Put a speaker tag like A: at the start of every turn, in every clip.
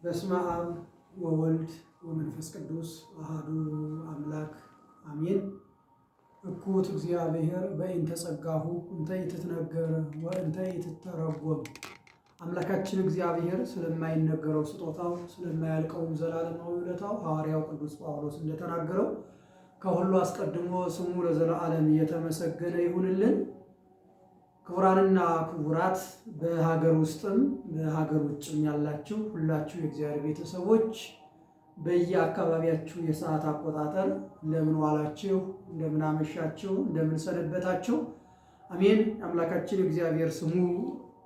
A: በስመ አብ ወወልድ ወመንፈስ ቅዱስ አሐዱ አምላክ አሜን። እኩት እግዚአብሔር በእንተ ጸጋሁ እንተ ይትትነገር ወእንተ ይትተረጎም። አምላካችን እግዚአብሔር ስለማይነገረው ስጦታው ስለማያልቀው ዘላለማዊ ውለታው ሐዋርያው ቅዱስ ጳውሎስ እንደተናገረው ከሁሉ አስቀድሞ ስሙ ለዘላለም የተመሰገነ ይሁንልን። ክቡራንና ክቡራት በሀገር ውስጥም በሀገር ውጭም ያላችሁ ሁላችሁ የእግዚአብሔር ቤተሰቦች በየአካባቢያችሁ የሰዓት አቆጣጠር እንደምን ዋላችሁ፣ እንደምን አመሻችሁ፣ እንደምን ሰነበታችሁ። አሜን። አምላካችን እግዚአብሔር ስሙ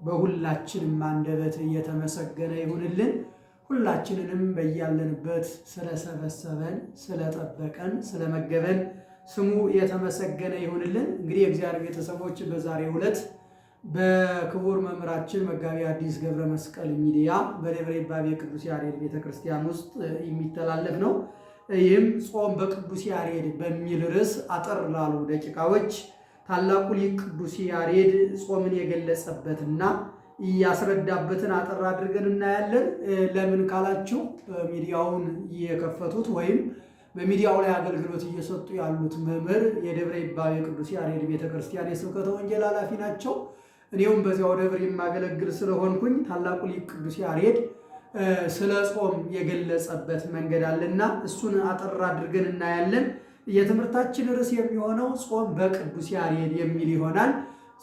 A: በሁላችንም አንደበት እየተመሰገነ ይሁንልን። ሁላችንንም በያለንበት ስለሰበሰበን፣ ስለጠበቀን፣ ስለመገበን ስሙ የተመሰገነ ይሁንልን። እንግዲህ የእግዚአብሔር ቤተሰቦች በዛሬው ዕለት በክቡር መምህራችን መጋቢ ሐዲስ ገብረ መስቀል ሚዲያ በደብረ ይባቤ ቅዱስ ያሬድ ቤተክርስቲያን ውስጥ የሚተላለፍ ነው። ይህም ጾም በቅዱስ ያሬድ በሚል ርዕስ አጠር ላሉ ደቂቃዎች ታላቁ ሊቅ ቅዱስ ያሬድ ጾምን የገለጸበትና ያስረዳበትን አጠር አድርገን እናያለን። ለምን ካላችሁ ሚዲያውን የከፈቱት ወይም በሚዲያው ላይ አገልግሎት እየሰጡ ያሉት መምህር የደብረ ይባቤ ቅዱስ ያሬድ ቤተክርስቲያን የስብከተ ወንጌል ኃላፊ ናቸው። እኔውም በዚያው ደብር የማገለግል ስለሆንኩኝ ታላቁ ሊቅ ቅዱስ ያሬድ ስለ ጾም የገለጸበት መንገድ አለና እሱን አጠር አድርገን እናያለን። የትምህርታችን ርዕስ የሚሆነው ጾም በቅዱስ ያሬድ የሚል ይሆናል።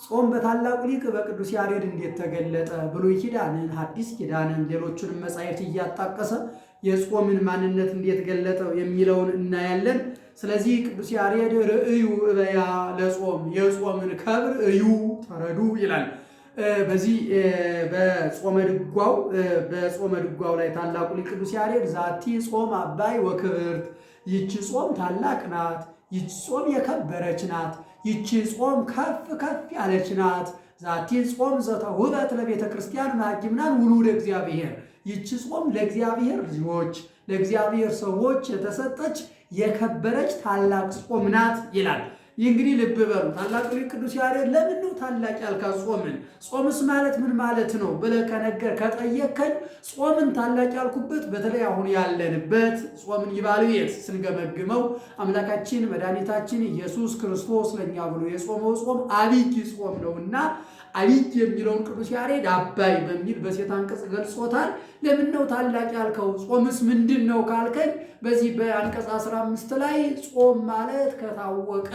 A: ጾም በታላቁ ሊቅ በቅዱስ ያሬድ እንዴት ተገለጠ? ብሉይ ኪዳንን፣ ሐዲስ ኪዳንን፣ ሌሎቹንም መጻሕፍት እያጣቀሰ የጾምን ማንነት እንዴት ገለጠው የሚለውን እናያለን። ስለዚህ ቅዱስ ያሬድ ርእዩ እበያ ለጾም የጾምን ከብር እዩ ተረዱ ይላል። በዚህ በጾመ ድጓው ላይ ታላቁ ሊቅ ቅዱስ ያሬድ ዛቲ ጾም አባይ ወክብርት፣ ይቺ ጾም ታላቅ ናት፣ ይቺ ጾም የከበረች ናት፣ ይቺ ጾም ከፍ ከፍ ያለች ናት። ዛቲ ጾም ዘተውበት ለቤተ ክርስቲያን ማኪምናን ውሉደ እግዚአብሔር፣ ይቺ ጾም ለእግዚአብሔር ልጆች ለእግዚአብሔር ሰዎች የተሰጠች የከበረች ታላቅ ጾም ናት ይላል። ይህ እንግዲህ ልብ በሉ። ታላቁ ሊቅ ቅዱስ ያሬድ ለምን ነው ታላቅ ያልካት ጾምን? ጾምስ ማለት ምን ማለት ነው ብለህ ከጠየከኝ ጾምን ታላቅ ያልኩበት በተለይ አሁን ያለንበት ጾምን ይባልቤት ስንገመግመው አምላካችን መድኃኒታችን ኢየሱስ ክርስቶስ ለእኛ ብሎ የጾመው ጾም አብይ ጾም ነውና አብይ የሚለውን ቅዱስ ያሬድ አባይ በሚል በሴት አንቀጽ ገልጾታል። ለምን ነው ታላቅ ያልከው? ጾምስ ምንድን ነው ካልከኝ በዚህ በአንቀጽ 15 ላይ ጾም ማለት ከታወቀ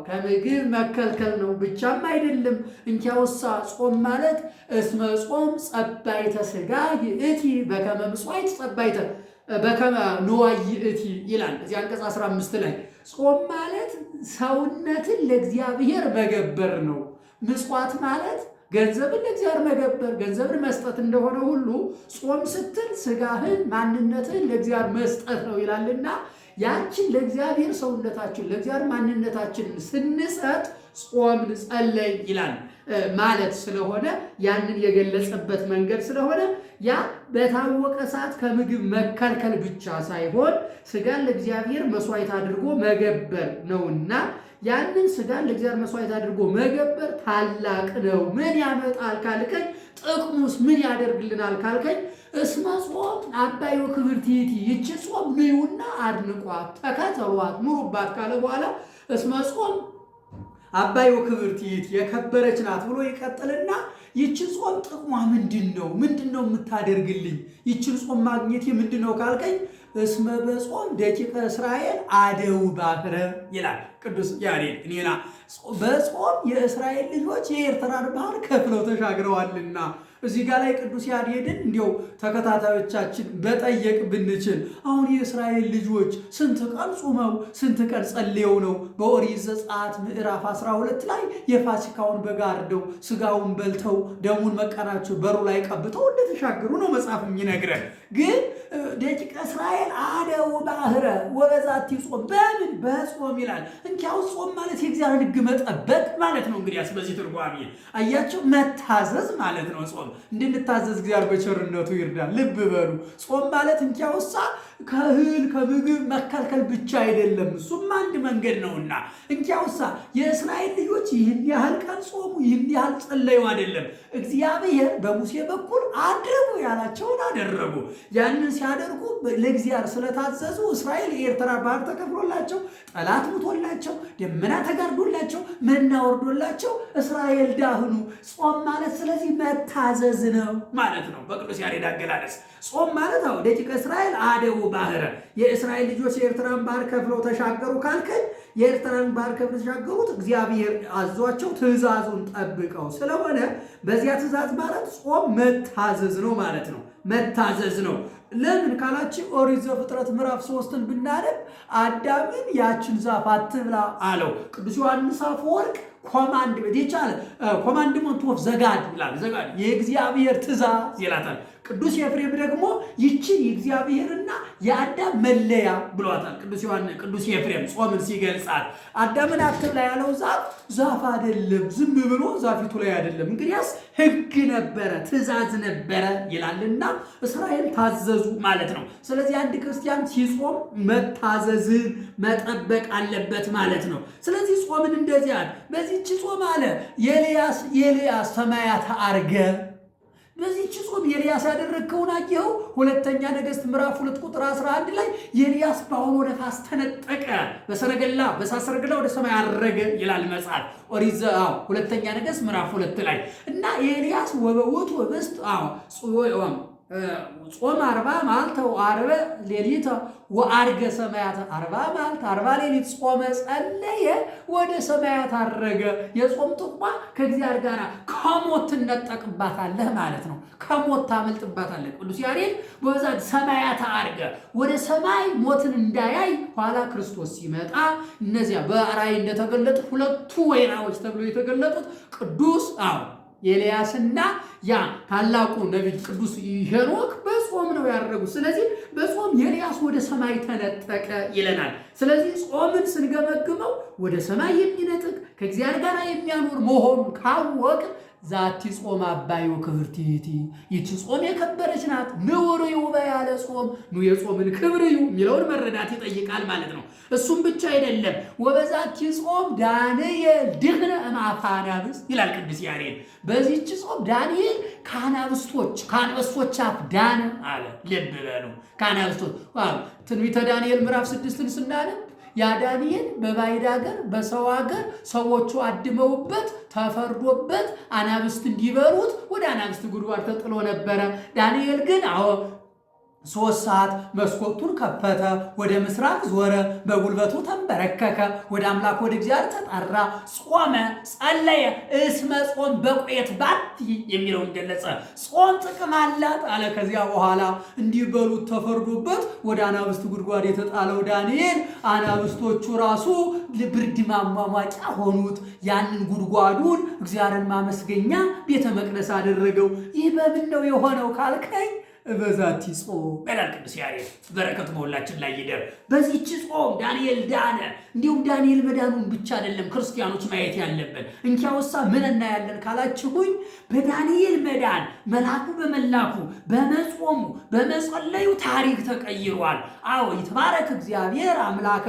A: ከምግብ መከልከል ነው ብቻም አይደለም። እንኪያውሳ ጾም ማለት እስመ ጾም ጸባይተ ሥጋ ይእቲ በከመ ምጽዋት ጸባይተ በከመ ንዋይ ይእቲ ይላል። እዚህ አንቀጽ 15 ላይ ጾም ማለት ሰውነትን ለእግዚአብሔር መገበር ነው። ምጽዋት ማለት ገንዘብን ለእግዚአብሔር መገበር ገንዘብን መስጠት እንደሆነ ሁሉ ጾም ስትል ሥጋህን ማንነትህን ለእግዚአብሔር መስጠት ነው ይላልና ያችን ለእግዚአብሔር ሰውነታችን ለእግዚአብሔር ማንነታችንን ስንሰጥ ጾምን ጸለይ ይላል ማለት ስለሆነ ያንን የገለጸበት መንገድ ስለሆነ ያ በታወቀ ሰዓት ከምግብ መከልከል ብቻ ሳይሆን ሥጋን ለእግዚአብሔር መስዋዕት አድርጎ መገበር ነውና ያንን ሥጋን ለእግዚአብሔር መስዋዕት አድርጎ መገበር ታላቅ ነው። ምን ያመጣል ካልከኝ፣ ጥቅሙስ ምን ያደርግልናል ካልከኝ፣ እስመ ጾም አባይ ወክብርት ይእቲ፣ ይቺ ጾም ንዩና አድንቋት፣ ተከተሏት፣ ኑሩባት ካለ በኋላ እስመ ጾም አባይ ወክብርት ይእቲ የከበረች ናት ብሎ ይቀጥልና ይቺ ጾም ጥቅሟ ምንድን ነው? ምንድን ነው የምታደርግልኝ? ይቺን ጾም ማግኘት ምንድን ነው ካልከኝ እስመ በጾም ደቂቀ እስራኤል አደው ባሕረ ይላል ቅዱስ ያሬድ። እኔና በጾም የእስራኤል ልጆች የኤርትራን ባህር ከፍለው ተሻግረዋልና እዚህ ጋር ላይ ቅዱስ ያሬድን እንዲያው ተከታታዮቻችን በጠየቅ ብንችል አሁን የእስራኤል ልጆች ስንት ቀን ጾመው ስንት ቀን ጸልየው ነው በኦሪት ዘጸአት ምዕራፍ 12 ላይ የፋሲካውን በግ አርደው ሥጋውን በልተው ደሙን መቃናቸው በሩ ላይ ቀብተው እንደተሻገሩ ነው መጽሐፍ የሚነግረን። ግን ደቂቀ እስራኤል አደው ባሕረ ወበዛቲ ጾም በምን በጾም ይላል። እንኪያው ጾም ማለት የእግዚአብሔር ሕግ መጠበቅ ማለት ነው። እንግዲህ በዚህ ትርጓሜ አያቸው መታዘዝ ማለት ነው ጾም። እንድንታዘዝ እግዚአብሔር በቸርነቱ ይርዳል። ልብ በሉ ጾም ማለት እንኪያውሳ ከእህል ከምግብ መከልከል ብቻ አይደለም፣ እሱም አንድ መንገድ ነውና እንኪያውሳ የእስራኤል ልጆች ይህን ያህል ቀን ጾሙ፣ ይህን ያህል ጸለዩ አይደለም። እግዚአብሔር በሙሴ በኩል አድርጉ ያላቸውን አደረጉ። ያንን ሲያደርጉ ለእግዚአብሔር ስለታዘዙ እስራኤል የኤርትራ ባህር ተከፍሎላቸው፣ ጠላት ሙቶላቸው፣ ደመና ተጋርዶላቸው፣ መና ወርዶላቸው እስራኤል ዳህኑ። ጾም ማለት ስለዚህ መታዘዝ ነው ማለት ነው። በቅዱስ ያሬድ አገላለጽ ጾም ማለት አዎ ደቂቀ እስራኤል አደቡ ባህረ የእስራኤል ልጆች የኤርትራን ባህር ከፍለው ተሻገሩ ካልከኝ የኤርትራን ባህር ከፍለው ተሻገሩት እግዚአብሔር አዟቸው ትእዛዙን ጠብቀው ስለሆነ በዚያ ትእዛዝ ማለት ጾም መታዘዝ ነው ማለት ነው። መታዘዝ ነው። ለምን ካላችሁ ኦሪት ዘፍጥረት ምዕራፍ 3ን ብናነብ አዳምን ያችን ዛፍ አትብላ አለው። ቅዱስ ዮሐንስ አፈወርቅ ኮማንድመንት ኦፍ ዘጋድ ይላል። ዘጋድ የእግዚአብሔር ትእዛዝ ይላታል። ቅዱስ ኤፍሬም ደግሞ ይቺ የእግዚአብሔርና የአዳም መለያ ብሏታል። ቅዱስ ኤፍሬም ጾምን ሲገልጻት አዳምን አትብላ ያለው ዛፍ አይደለም፣ ዝም ብሎ ዛፊቱ ላይ አይደለም። እንግዲያስ ሕግ ነበረ፣ ትእዛዝ ነበረ ይላልና እስራኤል ታዘዙ ማለት ነው። ስለዚህ አንድ ክርስቲያን ሲጾም መታዘዝን መጠበቅ አለበት ማለት ነው። ስለዚህ ጾምን እንደዚህ አለ። በዚህች ጾም አለ የኤልያስ ሰማያት አርገ በዚህች ጾም ኤልያስ ያደረግከውን አየኸው። ሁለተኛ ነገሥት ምዕራፍ 2 ቁጥር 11 ላይ ኤልያስ በአውሎ ነፋስ ተነጠቀ፣ በእሳት ሰረገላ ወደ ሰማይ አረገ ይላል መጽሐፍ ኦሪት ሁለተኛ ነገሥት ምዕራፍ 2 ላይ እና ኤልያስ ወበውእቱ ህብስት ጾም 40 መዓልተ ወአርበ ሌሊተ ወአርገ ሰማያት 40 መዓልተ 40 ሌሊት ጾመ ጸለየ፣ ወደ ሰማያት አረገ። የጾም ጥቅሟ ከእግዚአብሔር ጋር ከሞት ትነጠቅባታለህ ማለት ነው። ከሞት ታመልጥባታለህ። ቅዱስ ያሬድ በዛት ሰማያት አርገ ወደ ሰማይ ሞትን እንዳያይ ኋላ ክርስቶስ ሲመጣ እነዚያ በራእይ እንደተገለጡ ሁለቱ ወይራዎች ተብሎ የተገለጡት ቅዱስ ኤልያስና ያ ታላቁ ነቢይ ቅዱስ ሄኖክ በጾም ነው ያደረጉት። ስለዚህ በጾም ኤልያስ ወደ ሰማይ ተነጠቀ ይለናል። ስለዚህ ጾምን ስንገመግመው ወደ ሰማይ የሚነጥቅ ከእግዚአብሔር ጋር የሚያኖር መሆኑን ካወቅ ዛቲ ጾም አባዩ ክብርቲቲ ይቺ ጾም የከበረች ናት። ንውርዩ በያለ ጾም ኑ የጾምን ክብርዩ የሚለውን መረዳት ይጠይቃል ማለት ነው። እሱም ብቻ አይደለም። ወበዛቲ ጾም ዳንኤል ድህነ እምአፈ አናብስት ይላል ቅዱስ ያሬድ። በዚህች ጾም ዳንኤል ከአንበሶች አፍ ዳነ አለ። ልብ በሉ ከአንበሶች ትንቢተ ዳንኤል ምዕራፍ 6ን ስናነብ ያ ዳንኤል በባዕድ ሀገር በሰው ሀገር ሰዎቹ አድመውበት ተፈርዶበት አናብስት እንዲበሉት ወደ አናብስት ጉድጓድ ተጥሎ ነበረ። ዳንኤል ግን 3 ሰዓት መስኮቱን ከፈተ፣ ወደ ምስራቅ ዞረ፣ በጉልበቱ ተንበረከከ፣ ወደ አምላክ ወደ እግዚአብሔር ተጣራ፣ ጾመ፣ ጸለየ። እስመ ጾም በቆየት ባቲ የሚለውን ገለጸ። ጾም ጥቅም አላት አለ። ከዚያ በኋላ እንዲበሉት ተፈርዶበት ወደ አናብስት ጉድጓድ የተጣለው ዳንኤል አናብስቶቹ ራሱ ብርድ ማሟሟቂያ ሆኑት። ያንን ጉድጓዱን እግዚአብሔርን ማመስገኛ ቤተ መቅደስ አደረገው። ይህ በምን ነው የሆነው ካልከኝ በዛቲ ጾም ይላል ቅዱስ ያሬድ። በረከቱ በሁላችን ላይ ይደር። በዚህች ጾም ዳንኤል ዳነ። እንዲሁም ዳንኤል መዳኑን ብቻ አይደለም ክርስቲያኖች ማየት ያለብን። እንኪያውሳ ምን እናያለን ካላችሁኝ በዳንኤል መዳን መልአኩ በመላኩ በመጾሙ በመጸለዩ ታሪክ ተቀይሯል። አዎ ይትባረክ እግዚአብሔር አምላከ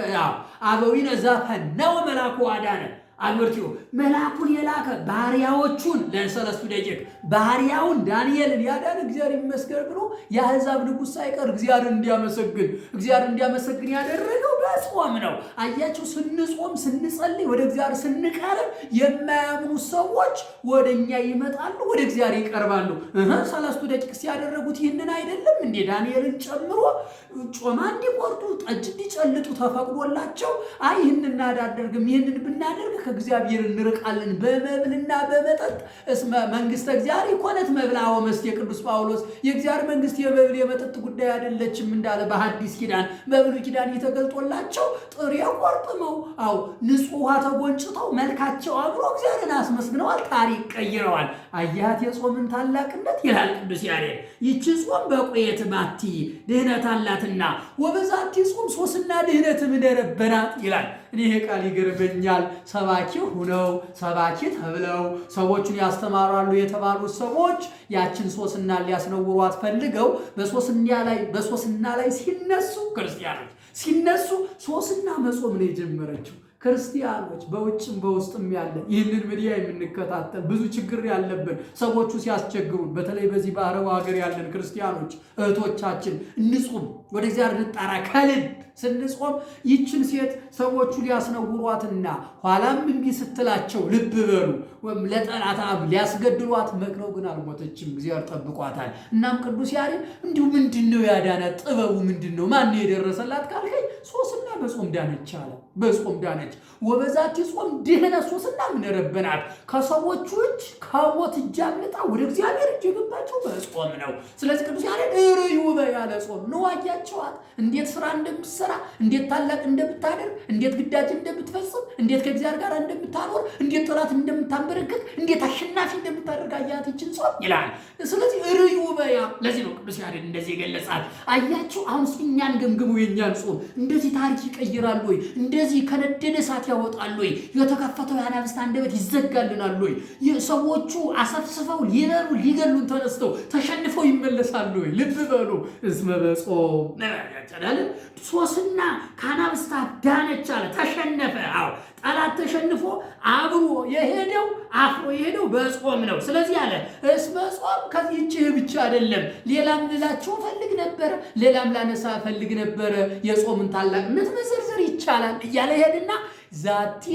A: አበዊነ ዘፈነወ መልአኩ አዳነ አልወርቲው መልአኩን የላከ ባሪያዎቹን ለሰለስቱ ደቂቅ ባሪያውን ዳንኤልን ያዳነ እግዚአብሔር ይመስገን ብሎ የአሕዛብ ንጉሥ ሳይቀር እግዚአብሔርን እንዲያመሰግን ያደረገው በጾም ነው። አያችሁ፣ ስንጾም ስንጸልይ ወደ እግዚአብሔር ስንቀርብ የማያምኑ ሰዎች ወደኛ ይመጣሉ፣ ወደ እግዚአብሔር ይቀርባሉ። ሰለስቱ ደቂቅ ሲያደረጉት ይህንን አይደለም እንዴ? ዳንኤልን ጨምሮ ጮማ እንዲቆርጡ ጠጅ እንዲጨልጡ ተፈቅዶላቸው አይ ይህንን እናዳደርግም፣ ይህንን ብናደርግ ከእግዚአብሔር እንርቃለን በመብልና በመጠጥ እስመ መንግስተ እግዚአብሔር ይኮነት መብልዐ ወመስተየ ቅዱስ ጳውሎስ የእግዚአብሔር መንግስት የመብል የመጠጥ ጉዳይ አይደለችም እንዳለ በሐዲስ ኪዳን። በብሉይ ኪዳን የተገልጦላቸው ጥሬ ቆርጥመው ንጹሕ ውሃ ተጎንጭተው መልካቸው አምሮ እግዚአብሔርን አስመስግነዋል፣ ታሪክ ቀይረዋል። አያት የጾምን ታላቅነት ይላል ቅዱስ ያሬድ። ይቺ ጾም በቆየት ባቲ ድህነት አላትና ወበዛቲ ጾም ሶስና ድህነትም ነበራት ይላል። እኔ ይሄ ቃል ይገርመኛል። ሰባኪ ሁነው ሰባኪ ተብለው ሰዎችን ያስተማራሉ የተባሉት ሰዎች ያችን ሶስና ሊያስነውሯት ፈልገው በሶስና ላይ ሲነሱ ክርስቲያኖች ሲነሱ ሶስና መጾም ነው የጀመረችው። ክርስቲያኖች በውጭም በውስጥም ያለ ይህንን ሚዲያ የምንከታተል ብዙ ችግር ያለብን ሰዎቹ ሲያስቸግሩን፣ በተለይ በዚህ በአረቡ ሀገር ያለን ክርስቲያኖች እህቶቻችን እንጹም፣ ወደ እግዚአብሔር እንጣራ። ከልብ ስንጾም ይችን ሴት ሰዎቹ ሊያስነውሯትና ኋላም እምቢ ስትላቸው ልብ በሉ ለጠላት ሊያስገድሏት መክረው ግን አልሞተችም። እግዚአብሔር ጠብቋታል። እናም ቅዱስ ያሬድ እንዲሁ ምንድነው ያዳናት? ጥበቡ ምንድነው? ማን የደረሰላት ካልከኝ ሶስና በጾም ዳነች አለ። በጾም ዳነች። ወበዛቲ ጾም ድህነት ሶስና ምን ረበናት? ከሰዎቹ እጅ ከሞት እጅ አምልጣ ወደ እግዚአብሔር እጅ የገባቸው በጾም ነው። ስለዚህ ቅዱስ ያሬድ እርዩ ያለ ጾም ነው። አያቸዋት እንዴት ስራ እንደምትሰራ፣ እንዴት ታላቅ እንደምታደርግ፣ እንዴት ግዳጅ እንደምትፈጽም፣ እንዴት ከእግዚአብሔር ጋር እንደምታኖር፣ እንዴት ጠላት እንደምታንበረክክ፣ እንዴት አሸናፊ እንደምታደርግ አያት ይችን ጾም ይላል። ስለዚህ እርዩ በያ ለዚህ ነው ቅዱስ ያሬድ እንደዚህ ይገለጻል። አያቸው አሁን እኛን ገምግሙ። የኛን ጾም እንደዚህ ታሪክ ይቀይራሉ ወይ? እንደዚህ ከነደደ እሳት ያወጣሉ ወይ? የተከፈተው የአናብስት አንደበት ይዘጋልናል ወይ? ሰዎቹ አሰፍስፈው ሊገሉን ተነስተው ተሸንፈው ይመለሳሉ ወይ? ልብ በሉ። እስመ በጾም ነራያቻለ ሶስና ከአናብስት ዳነች አለ። ተሸነፈ። አዎ ጠላት ተሸንፎ አብሮ የሄደው አፍሮ የሄደው በጾም ነው። ስለዚህ አለ እስመ ጾም ከዚህች ብቻ አይደለም፣ ሌላም ልላችሁ ፈልግ ነበረ፣ ሌላም ላነሳ ፈልግ ነበረ። የጾምን ታላቅነት መዘርዘር ይቻላል እያለ ሄድና ዛቲ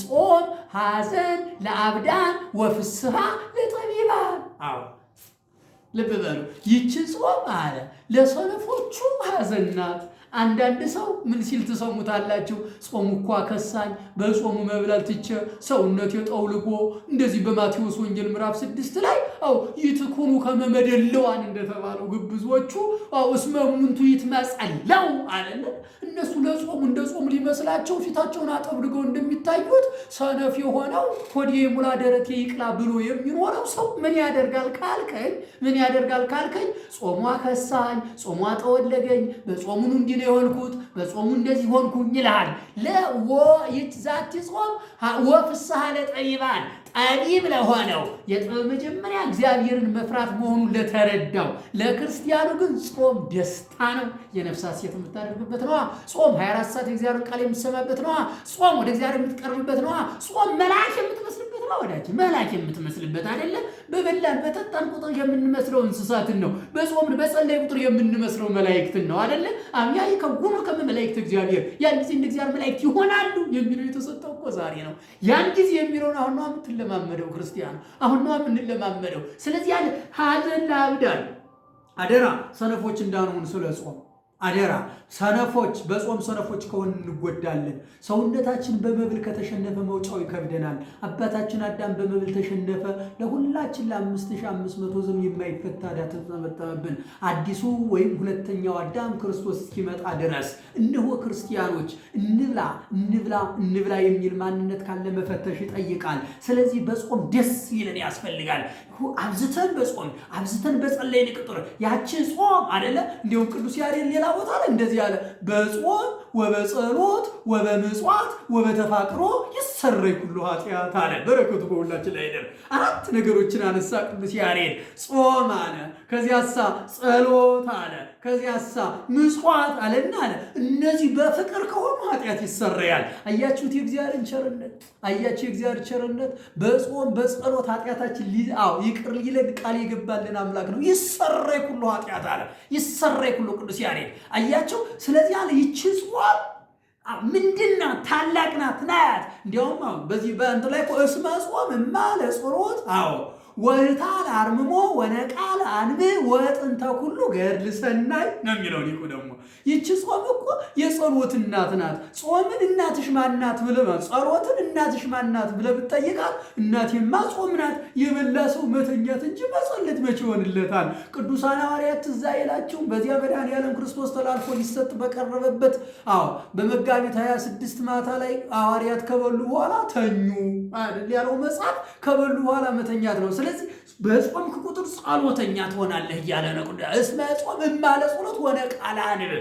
A: ጾም ሐዘን ለአብዳን ወፍስሐ ለጠቢባን። አዎ ልብ በሉ። ይችን ጾም አለ ለሰነፎቹ ሐዘን ናት። አንዳንድ ሰው ምን ሲል ትሰሙታላችሁ? ጾሙ እኮ ከሳኝ፣ በጾሙ መብላት ትቼ ሰውነቴ ጠውልጎ እንደዚህ በማቴዎስ ወንጌል ምዕራፍ 6 ላይ ይትኩኑ ከመመደለዋን እንደተባለው ግብዞቹ እስመ እሙንቱ ይትመጸለው አለለ። እነሱ ለጾሙ እንደ ጾም ሊመስላቸው ፊታቸውን አጠብርገው እንደሚታዩት ሰነፍ የሆነው ሆዴ ሙላ ደረቴ ይቅላ ብሎ የሚኖረው ሰው ምን ያደርጋል ካልከኝ ጾሟ ከሳኝ፣ ጾሟ ጠወለገኝ፣ በጾሙኑ እንዲህ ነው የሆንኩት፣ በጾሙ እንደዚህ ሆንኩኝ ይልሃል። ዛቲ ጾም ወፍስሐ ለጠቢባን ጠቢብ ለሆነው የጥበብ መጀመሪያ እግዚአብሔርን መፍራት መሆኑን ለተረዳው ለክርስቲያኑ ግን ጾም ደስታ ነው። የነፍሳት ሴት የምታደርግበት ነዋ። ጾም 24 ሰዓት የእግዚአብሔርን ቃል የምትሰማበት ነዋ። ጾም ወደ እግዚአብሔር የምትቀርብበት ነዋ። ጾም መልአክ የምትመስልበት ነው። ወዳጅ መልአክ የምትመስልበት አይደለም። በበላን በጠጣን ቁጥር የምንመስለው እንስሳትን ነው። በጾምን በጸለይ ቁጥር የምንመስለው መላእክትን ነው አይደለ? አምያ ይከውኑ ከመ መላእክት እግዚአብሔር፣ ያን ጊዜ እንደ እግዚአብሔር መላእክት ይሆናሉ የሚለው የተሰጠው እኮ ዛሬ ነው። ያን ጊዜ የሚለውን አሁን ነው የምትለማመደው ክርስቲያን፣ አሁን ነው የምንለማመደው። ስለዚህ ያለ ሐዘን ለአብዳን አደራ ሰነፎች እንዳንሆን ስለ ጾም አደራ ሰነፎች በጾም ሰነፎች ከሆን እንጎዳለን። ሰውነታችን በመብል ከተሸነፈ መውጫው ይከብደናል። አባታችን አዳም በመብል ተሸነፈ። ለሁላችን ለ5500 ዘመን የማይፈታ ዕዳ ተጠመጠመብን። አዲሱ ወይም ሁለተኛው አዳም ክርስቶስ እስኪመጣ ድረስ እነሆ ክርስቲያኖች እንብላ የሚል ማንነት ካለ መፈተሽ ይጠይቃል። ስለዚህ በጾም ደስ ይለን ያስፈልጋል። አብዝተን በጾም አብዝተን በጸለይን ቁጥር ያቺ ጾም አይደለ? እንዲሁም ቅዱስ ያሬድ ሌላ ቦታ ላይ እንደዚህ ያለ በጾም ወበጸሎት ወበምጽዋት ወበተፋቅሮ ይሰረይ ሁሉ ኃጢአት አለ። በረከቱ በሁላችን ላይ ይደር። አራት ነገሮችን አነሳ ቅዱስ ያሬድ። ጾም አለ፣ ከዚያሳ ጸሎት አለ፣ ከዚያሳ ምጽዋት አለና አለ። እነዚህ በፍቅር ከሆኑ ኃጢአት ይሰረያል። አያችሁት የእግዚአብሔርን ቸርነት፣ አያችሁ የእግዚአብሔር ቸርነት። በጾም በጸሎት ኃጢአታችን ይቅር ሊለን ቃል የገባልን አምላክ ነው። ይሰረይ ሁሉ ኃጢአት አለ፣ ይሰረይ ሁሉ ቅዱስ ያሬድ አያቸው። ስለዚህ አለ ይቺ ጾም ምንድናት? ታላቅ ናት ናያት። እንዲያውም በዚህ በእንት ላይ እስመ ጾም እማለ ጸሎት ወህታል አርምሞ ወነቃል አንብ ወጥንተ ኩሉ ገድል ሰናይ ነው የሚለው ሊቁ ደግሞ። ይቺ ጾም እኮ የጸሎት እናት ናት። ጾምን እናትሽ ማናት ብለህ ጸሎትን እናትሽ ማናት ብለህ ብትጠይቃት እናቴማ ጾም ናት፣ የበላ ሰው መተኛት እንጂ መጸለት መቼ ይሆንለታል? ቅዱሳን ሐዋርያት ትዝ አይላችሁም? በዚያ መድኃኔዓለም ክርስቶስ ተላልፎ ሊሰጥ በቀረበበት በመጋቢት 26 ማታ ላይ ሐዋርያት ከበሉ በኋላ ተኙ አይደል ያለው መጽሐፍ። ከበሉ በኋላ መተኛት ነው። ስለዚህ
B: በጾምክ ቁጥር ጸሎተኛ ትሆናለህ እያለ ነው። እስመ ጾም እማለ ጸሎት ሆነ ቃል አንብ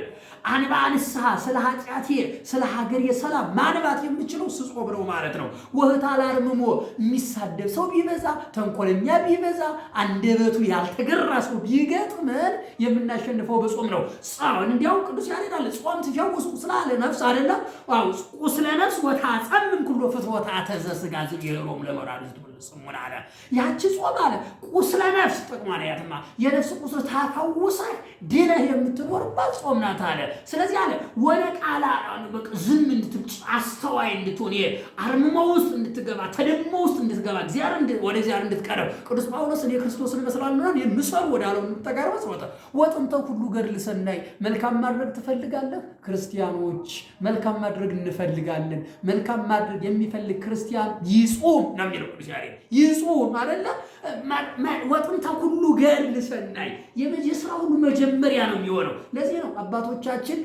B: አንባ ንስሐ ስለ ኃጢአቴ ስለ ሀገሬ ሰላም ማንባት የምችለው ስጾም ነው ማለት ነው። ወህታ ላርምሞ የሚሳደብ ሰው ቢበዛ ተንኮለኛ ቢበዛ አንደበቱ ያልተገራ ሰው ቢገጥመን የምናሸንፈው በጾም ነው። ጾም እንዲያው ቅዱስ ያሬድ አለ ጾም ትፈውስ ቁስለ ነፍስ አይደለም። ዋው ቁስለ ነፍስ ወታጸምም ኩሎ ፍትወታ ተዘስጋ ዝየሮም ለመራድ ጽሙና አለ ያቺ ጾም አለ ቁስለ ነፍስ ጥቅሟን ያትማ የነፍስ ቁስል ታፈውሳህ ድነህ የምትኖርባት ጾም ናት አለ። ስለዚህ አለ ወደ ቃላ በቃ ዝም እንድትል አስተዋይ እንድትሆን አርምሞ ውስጥ እንድትገባ ተደሞ ውስጥ እንድትገባ ወደ እግዚአብሔር እንድትቀርብ ቅዱስ ጳውሎስ እኔ ክርስቶስን እመስላለሁና የምሰሩ ወዳለው እንድትቀርብ ወጣ ወጥንተ ሁሉ ገድል ሰናይ መልካም ማድረግ ትፈልጋለህ? ክርስቲያኖች መልካም ማድረግ እንፈልጋለን። መልካም ማድረግ የሚፈልግ ክርስቲያን ይጾም ነው የሚለው ቅዱስ ያሬድ ይጾም አይደለ? ወጥንተ ሁሉ ገድል ሰናይ የስራ ሁሉ መጀመሪያ ነው የሚሆነው። ለዚህ ነው አባቶቻችን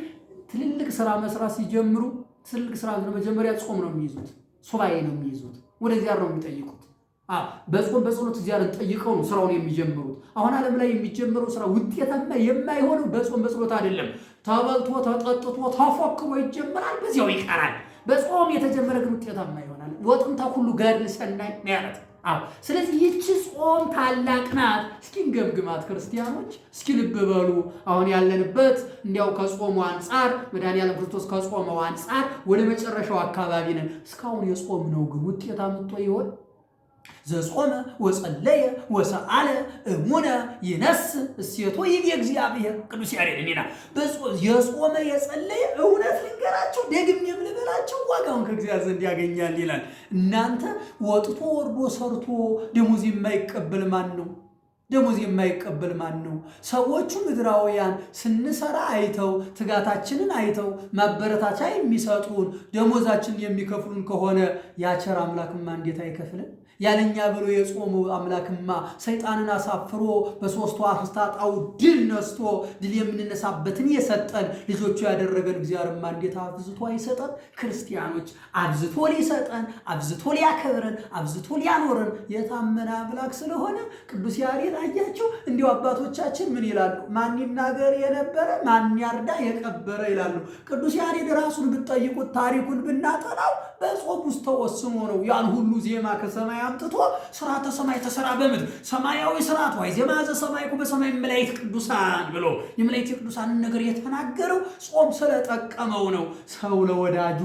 B: ትልልቅ ስራ መስራት ሲጀምሩ ትልልቅ ስራ መጀመሪያ ጾም ነው የሚይዙት፣ ሱባኤ ነው የሚይዙት፣ ወደ እግዚአብሔር ነው የሚጠይቁት። በጾም በጸሎት እግዚአብሔርን ጠይቀው ነው ስራውን የሚጀምሩት። አሁን ዓለም ላይ የሚጀምረው ስራ ውጤታማ የማይሆነው በጾም በጸሎት አይደለም። ተበልቶ ተጠጥቶ ተፎክሮ ይጀምራል፣ በዚያው ይቀራል። በጾም የተጀመረ ግን ውጤታማ ይሆናል። ወጥንተ ሁሉ ገድል ሰናይ ነው ያለት። ስለዚህ ይህች ጾም ታላቅ ናት። እስኪ እንገምግማት ክርስቲያኖች፣ እስኪ ልብ በሉ። አሁን ያለንበት እንዲያው ከጾሙ አንጻር መድኃኒዓለም ክርስቶስ ከጾመው አንጻር ወደ መጨረሻው አካባቢ ነን። እስካሁን የጾምነው ግን ውጤት አምጥቶ ይሆን? ዘጾመ ወጸለየ ወሰአለ እሙነ ይነስ እሴቶ ይቤ እግዚአብሔር ቅዱስ ያሬድ እንዲና የጾመ የጸለየ እውነት ልንገራቸው ደግሜ የምልበላቸው ዋጋውን ከእግዚአብሔር ዘንድ ያገኛል ይላል። እናንተ ወጥቶ ወርዶ ሰርቶ ደሞዝ የማይቀበል ማን ነው? ደሞዝ የማይቀበል ማን ነው? ሰዎቹ ምድራውያን ስንሰራ አይተው ትጋታችንን አይተው ማበረታቻ የሚሰጡን ደሞዛችንን የሚከፍሉን ከሆነ ያቸር አምላክማ እንዴት አይከፍልን? ያለኛ ብሎ የጾሙ አምላክማ ሰይጣንን አሳፍሮ በሶስቱ አፍስታጣው ድል ነስቶ ድል የምንነሳበትን የሰጠን ልጆቹ ያደረገን እግዚአብሔርማ እንዴት አብዝቶ አይሰጠን? ክርስቲያኖች አብዝቶ ሊሰጠን አብዝቶ ሊያከብረን አብዝቶ ሊያኖረን የታመነ አምላክ ስለሆነ ቅዱስ ያሬድ አያቸው። እንዲሁ አባቶቻችን ምን ይላሉ? ማን ይናገር የነበረ ማን ያርዳ የቀበረ ይላሉ። ቅዱስ ያሬድ ራሱን ብትጠይቁት ታሪኩን ብናጠናው በጾም ውስጥ ተወስኖ ነው ያን ሁሉ ዜማ ከሰማይ አምጥቶ ስርዓተ ሰማይ ተሰራ በምድር ሰማያዊ ስርዓት ወይ ዜማ ዘሰማይኩ በሰማይ መላእክት ቅዱሳን ብሎ የመላእክት ቅዱሳንን ነገር የተናገረው ጾም ስለጠቀመው ነው። ሰው ለወዳጁ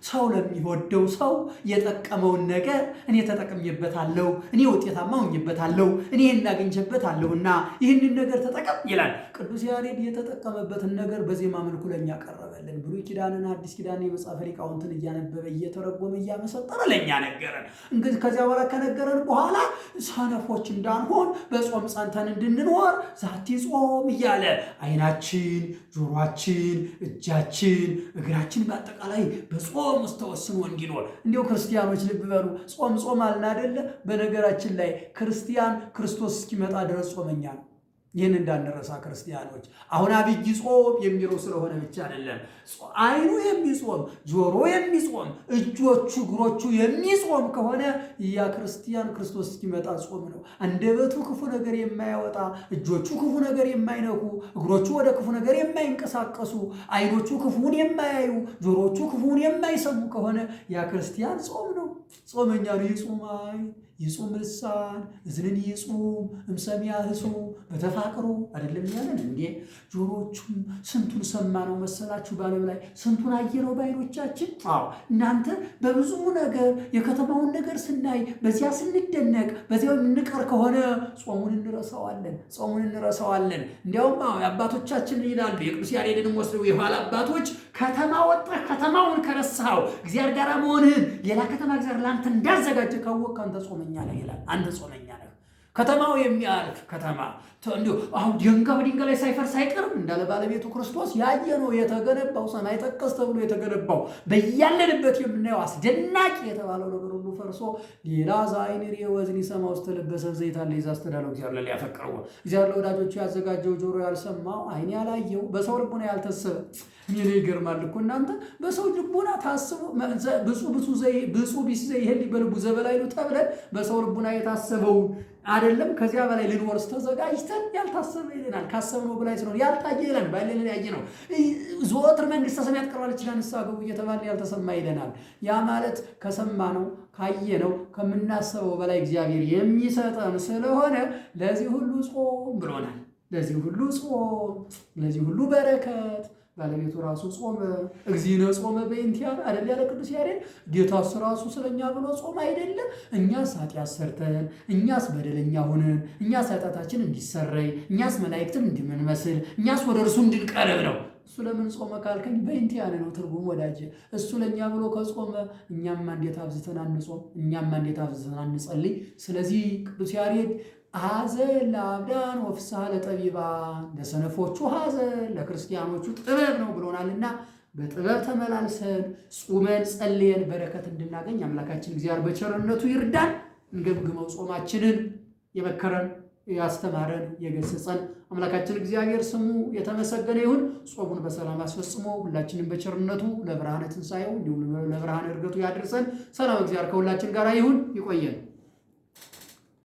B: ሰው ለሚወደው ሰው የጠቀመውን ነገር እኔ ተጠቅሜበታለሁ፣ እኔ ውጤታማ ሆኜበታለሁ፣ እኔ እናገኝቼበታለሁና ይህንን ነገር ተጠቀም ይላል። ቅዱስ ያሬድ የተጠቀመበትን ነገር በዜማ መልኩ ለኛ ቀረበልን። ብሉይ ኪዳንን አዲስ ኪዳንን የመጽሐፈ ሊቃውንትን እያነበበ እየተረጎመ እያመሰጠረ ለኛ ነገረን። እንግዲህ ከዚያ በኋላ ከነገረን በኋላ ሰነፎች እንዳንሆን በጾም ጸንተን እንድንኖር ዛቲ ጾም እያለ አይናችን፣ ጆሮአችን፣ እጃችን፣ እግራችን በአጠቃላይ በጾም ውስጥ ተወስኖ እንዲኖር እንዲሁ ክርስቲያኖች ልብ በሉ። ጾም አልን አይደለ? በነገራችን ላይ ክርስቲያን ክርስቶስ እስኪመጣ ድረስ ጾመኛ ነው። ይህን እንዳንረሳ ክርስቲያኖች። አሁን አብይ ጾም የሚለው ስለሆነ ብቻ አይደለም። አይኑ የሚጾም ጆሮ የሚጾም እጆቹ እግሮቹ የሚጾም ከሆነ ያ ክርስቲያን ክርስቶስ እስኪመጣ ጾም ነው። አንደበቱ ክፉ ነገር የማያወጣ፣ እጆቹ ክፉ ነገር የማይነኩ፣ እግሮቹ ወደ ክፉ ነገር የማይንቀሳቀሱ፣ አይኖቹ ክፉን የማያዩ፣ ጆሮቹ ክፉን የማይሰሙ ከሆነ ያ ክርስቲያን ጾም ነው። ጾመኛ ነው። ይጹም ልሳን እዝንን ይጹም እምሰሚያ ህሱ በተፋቅሩ አይደለም ያለን እንዴ? ጆሮቹም ስንቱን ሰማ ነው መሰላችሁ? በዓለም ላይ ስንቱን አየነው በዓይኖቻችን። እናንተ በብዙ ነገር የከተማውን ነገር ስናይ በዚያ ስንደነቅ በዚያው የምንቀር ከሆነ ጾሙን እንረሳዋለን። እንዲያውም አባቶቻችን ይላሉ፣ የቅዱስ ያሬድንም ወስደው የኋላ አባቶች ከተማ ወጣህ ከተማውን ከረሳኸው እግዚአብሔር ጋር መሆንህን ሌላ ከተማ እግዚአብሔር ለአንተ እንዳዘጋጀ ካወቅህ አንተ ጾመኛ ነህ ይላል። አንተ ጾመኛ ነህ። ከተማው የሚያልፍ ከተማ እንዲሁ አሁን ድንጋይ በድንጋይ ላይ ሳይፈርስ አይቀርም እንዳለ ባለቤቱ ክርስቶስ ያየነው የተገነባው ሰማይ ጠቀስ ተብሎ የተገነባው በያለንበት የምናየው አስደናቂ የተባለው ነገር ሁሉ ፈርሶ ሌላ ዛይንሪ ወዝኒ ሰማ ውስጥ ተለበሰ ዘይት አለ ይዛ አስተዳለው እግዚአብሔር ላይ ያፈቀረው እግዚአብሔር ለወዳጆቹ ያዘጋጀው ጆሮ ያልሰማው ዓይን ያላየው በሰው ልቦና ያልተሰበ ምን ይገርማል እኮ እናንተ በሰው ልቦና ታስቦ ብፁ ቢስ ዘይሄል በልቡ ዘበላይሉ ተብለን በሰው ልቦና የታሰበው አይደለም ከዚያ በላይ ልንወርስ ተዘጋጅተን ያልታሰበ ይለናል። ካሰብነው በላይ ስለሆነ ያልታየ ይለን ባይለን ያየ ነው። ዘወትር መንግሥተ ሰማያት ቀርባለች ንስሐ ግቡ እየተባለ ያልተሰማ ይለናል። ያ ማለት ከሰማነው ካየነው ከምናስበው በላይ እግዚአብሔር የሚሰጠን ስለሆነ ለዚህ ሁሉ ጾም ብሎናል። ለዚህ ሁሉ ጾም፣ ለዚህ ሁሉ በረከት ባለቤቱ ራሱ ጾመ። እግዚእነ ጾመ በእንቲአነ አይደል ያለ ቅዱስ ያሬድ። ጌታስ ራሱ ስለኛ ብሎ ጾም አይደለም? እኛስ ኃጢአት ሰርተን፣ እኛስ በደለኛ ሆነን፣ እኛስ ኃጢአታችን እንዲሰረይ፣ እኛስ መላእክትን እንድንመስል፣ እኛስ ወደ እርሱ እንድንቀርብ ነው። እሱ ለምን ጾመ ካልከኝ በእንቲአነ ነው ትርጉም ወዳጄ። እሱ ለኛ ብሎ ከጾመ እኛማ እንዴት አብዝተን አንጾም? እኛማ እንዴት አብዝተን አንጸልይ? ስለዚህ ቅዱስ ያሬድ ሐዘን ለአብዳን ወፍስሐ ለጠቢባን፣ ለሰነፎቹ ሐዘን ለክርስቲያኖቹ ጥበብ ነው ብሎናልና በጥበብ ተመላልሰን ጾመን ጸልየን በረከት እንድናገኝ አምላካችን እግዚአብሔር በቸርነቱ ይርዳን። እንገምግመው ጾማችንን። የመከረን ያስተማረን የገሰጸን አምላካችን እግዚአብሔር ስሙ የተመሰገነ ይሁን። ጾሙን በሰላም አስፈጽሞ ሁላችንም በቸርነቱ ለብርሃነ ትንሣኤው እንዲሁም ለብርሃነ ዕርገቱ ያድርሰን። ሰላም እግዚአብሔር ከሁላችን ጋር ይሁን። ይቆየን።